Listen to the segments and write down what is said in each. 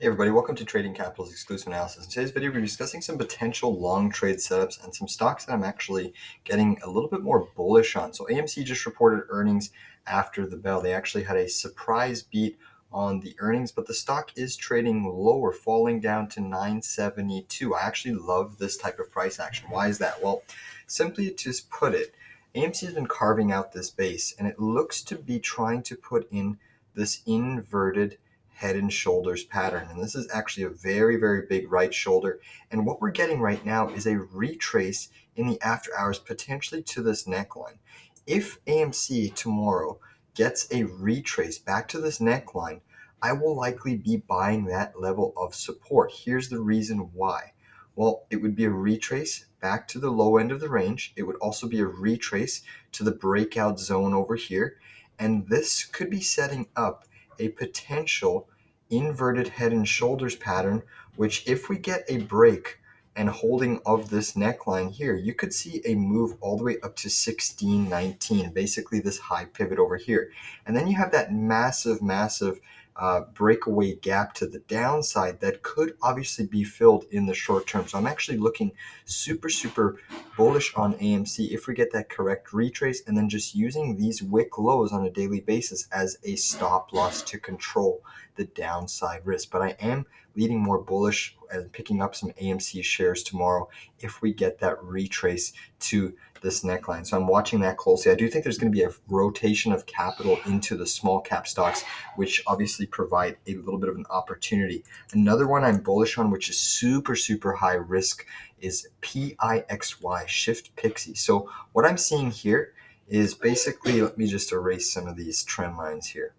Hey everybody, welcome to Trading Capital's exclusive analysis. In today's video, we're discussing some potential long trade setups and some stocks that I'm actually getting a little bit more bullish on. So AMC just reported earnings after the bell. They actually had a surprise beat on the earnings, but the stock is trading lower, falling down to 972. I actually love this type of price action. Why is that? Well, simply to put it, AMC has been carving out this base, and it looks to be trying to put in this inverted head and shoulders pattern. And this is actually a very, very big right shoulder. And what we're getting right now is a retrace in the after hours, potentially to this neckline. If AMC tomorrow gets a retrace back to this neckline, I will likely be buying that level of support. Here's the reason why. Well, it would be a retrace back to the low end of the range. It would also be a retrace to the breakout zone over here. And this could be setting up a potential inverted head and shoulders pattern, which if we get a break and holding of this neckline here, you could see a move all the way up to 1619, basically this high pivot over here. And then you have that massive breakaway gap to the downside that could obviously be filled in the short term. So I'm actually looking super bullish on AMC if we get that correct retrace, and then just using these wick lows on a daily basis as a stop loss to control the downside risk. But I am leading more bullish and picking up some AMC shares tomorrow if we get that retrace to this neckline. So I'm watching that closely. I do think there's going to be a rotation of capital into the small cap stocks, which obviously provide a little bit of an opportunity. Another one I'm bullish on, which is super high risk, is PIXY, Shift PIXY. So what I'm seeing here is basically, let me just erase some of these trend lines here.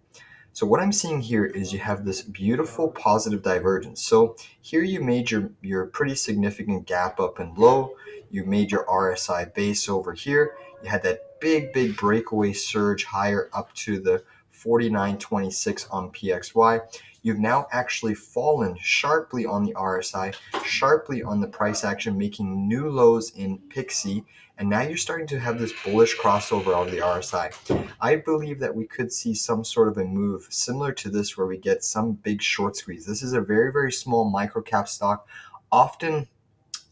So what I'm seeing here is you have this beautiful positive divergence. So here you made your pretty significant gap up and low. You made your RSI base over here. You had that big breakaway surge higher up to the 49.26 on PXY. You've now actually fallen sharply on the RSI, sharply on the price action, making new lows in PIXY. And now you're starting to have this bullish crossover out of the RSI. I believe that we could see some sort of a move similar to this where we get some big short squeeze. This is a very small micro cap stock. Often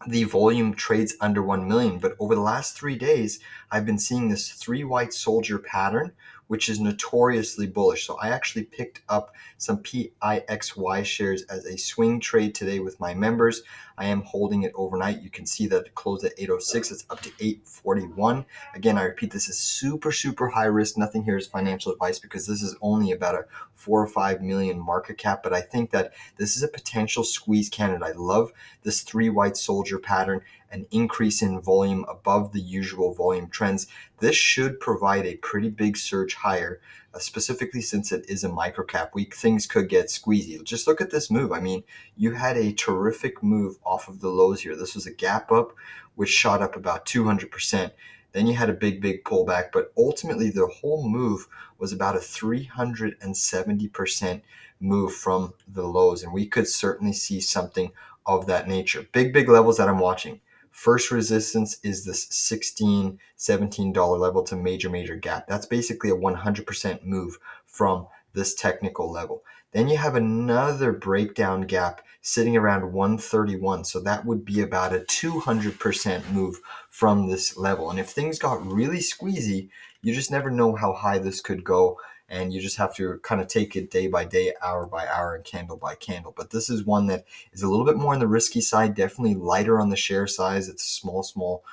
the volume trades under 1 million, but over the last 3 days, I've been seeing this three white soldier pattern, which is notoriously bullish. So I actually picked up some PIXY shares as a swing trade today with my members. I am holding it overnight. You can see that it closed at 806. It's up to 841. Again, I repeat, this is super high risk. Nothing here is financial advice because this is only about a 4 or 5 million market cap. But I think that this is a potential squeeze candidate. I love this three white soldier pattern, an increase in volume above the usual volume trends. This should provide a pretty big surge higher, specifically since it is a microcap. Things could get squeezy. Just look at this move. I mean, you had a terrific move off of the lows here. This was a gap up, which shot up about 200%. Then you had a big pullback, but ultimately the whole move was about a 370% move from the lows, and we could certainly see something of that nature. Big levels that I'm watching. First resistance is this $16, $17 level to major gap. That's basically a 100% move from this technical level. Then you have another breakdown gap sitting around 131. So that would be about a 200% move from this level. And if things got really squeezy, you just never know how high this could go. And you just have to kind of take it day by day, hour by hour, and candle by candle. But this is one that is a little bit more on the risky side, definitely lighter on the share size. It's a small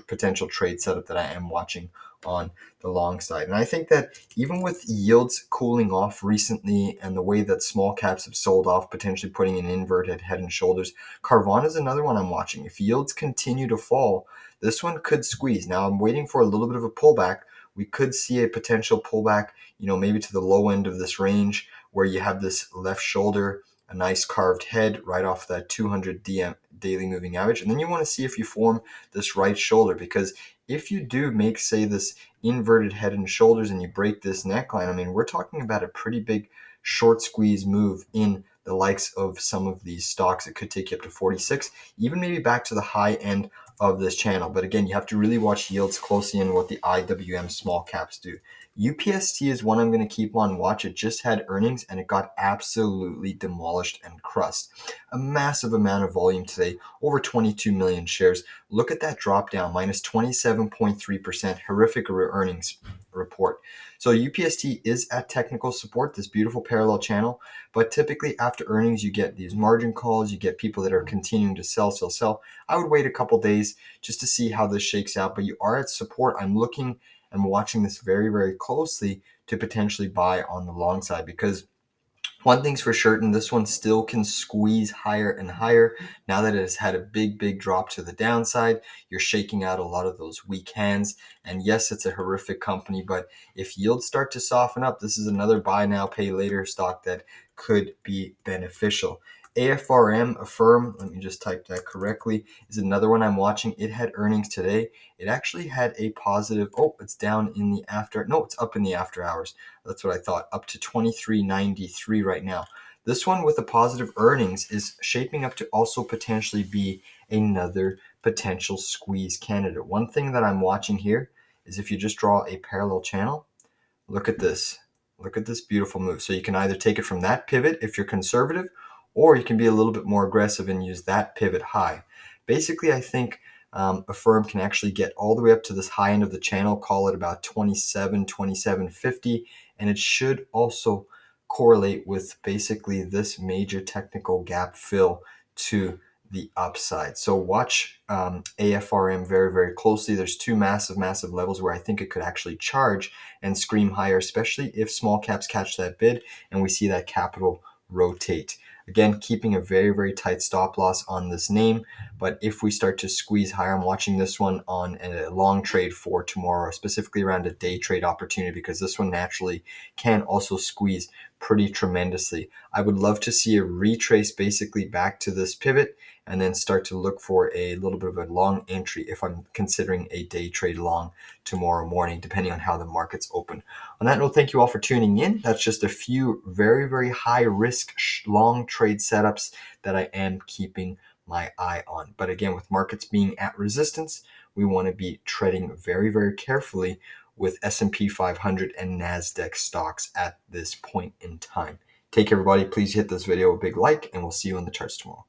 potential trade setup that I am watching on the long side. And I think that even with yields cooling off recently and the way that small caps have sold off, potentially putting an inverted head and shoulders, Carvana is another one I'm watching. If yields continue to fall, this one could squeeze. Now I'm waiting for a little bit of a pullback. We could see a potential pullback, maybe to the low end of this range where you have this left shoulder, a nice carved head right off that 200 daily moving average. And then you want to see if you form this right shoulder, because if you do make, say, this inverted head and shoulders and you break this neckline, I mean, we're talking about a pretty big short squeeze move in the likes of some of these stocks. It could take you up to 46, even maybe back to the high end of this channel. But again, you have to really watch yields closely and what the IWM small caps do. UPST is one I'm going to keep on watch. It just had earnings and it got absolutely demolished and crushed. A massive amount of volume today, over 22 million shares. Look at that drop down, minus 27.3%. Horrific earnings report. So UPST is at technical support, this beautiful parallel channel, but typically after earnings, you get these margin calls, you get people that are continuing to sell, sell, sell. I would wait a couple days just to see how this shakes out, but you are at support. I'm watching this very, very closely to potentially buy on the long side, because one thing's for certain, this one still can squeeze higher and higher. Now that it has had a big, big drop to the downside, you're shaking out a lot of those weak hands. And yes, it's a horrific company, but if yields start to soften up, this is another buy now, pay later stock that could be beneficial. AFRM, Affirm, let me just type that correctly, is another one I'm watching. It had earnings today. It actually had a positive, it's down in the after, no, it's up in the after hours. That's what I thought, up to 23.93 right now. This one with the positive earnings is shaping up to also potentially be another potential squeeze candidate. One thing that I'm watching here is if you just draw a parallel channel, look at this. Look at this beautiful move. So you can either take it from that pivot if you're conservative, or you can be a little bit more aggressive and use that pivot high. Basically, I think a firm can actually get all the way up to this high end of the channel, call it about 27.50, and it should also correlate with basically this major technical gap fill to the upside. So watch AFRM very, very closely. There's two massive, massive levels where I think it could actually charge and scream higher, especially if small caps catch that bid and we see that capital rotate. Again, keeping a very, very tight stop loss on this name. But if we start to squeeze higher, I'm watching this one on a long trade for tomorrow, specifically around a day trade opportunity, because this one naturally can also squeeze pretty tremendously. I would love to see a retrace basically back to this pivot and then start to look for a little bit of a long entry if I'm considering a day trade long tomorrow morning, depending on how the markets open. On that note, thank you all for tuning in. That's just a few very, very high risk long trade setups that I am keeping my eye on. But again, with markets being at resistance, we want to be treading very, very carefully with S&P 500 and NASDAQ stocks at this point in time. Take care, everybody. Please hit this video a big like, and we'll see you in the charts tomorrow.